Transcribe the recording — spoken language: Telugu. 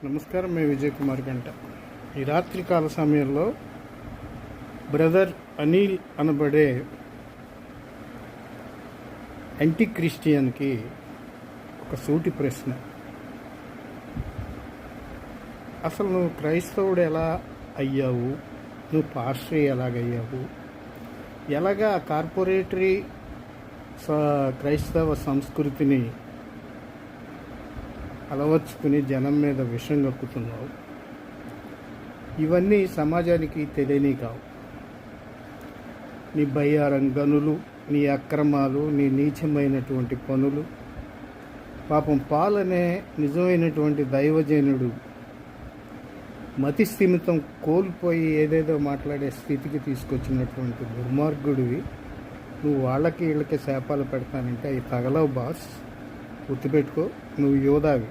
నమస్కారం. మేము విజయ్ కుమార్ గంట. ఈ రాత్రికాల సమయంలో బ్రదర్ అనిల్ అనబడే యాంటీ క్రిస్టియన్కి ఒక సూటి ప్రశ్న. అసలు నువ్వు క్రైస్తవుడు ఎలా అయ్యావు? నువ్వు పాస్టర్ ఎలాగయ్యావు? ఎలాగా కార్పొరేటరీ క్రైస్తవ సంస్కృతిని అలవర్చుకుని జనం మీద విషం కక్కుతున్నావు? ఇవన్నీ సమాజానికి తెలియని కావు. నీ బయ్యారం గనులు, నీ అక్రమాలు, నీ నీచమైనటువంటి పనులు. పాపం పాలనే నిజమైనటువంటి దైవజనుడు మతి స్థిమితం కోల్పోయి ఏదేదో మాట్లాడే స్థితికి తీసుకొచ్చినటువంటి దుర్మార్గుడివి. నువ్వు వాళ్ళకి వీళ్ళకి శాపాలు పెడతానంటే అవి తగలవు బాస్. గుర్తుపెట్టుకో, నువ్వు యోధావి.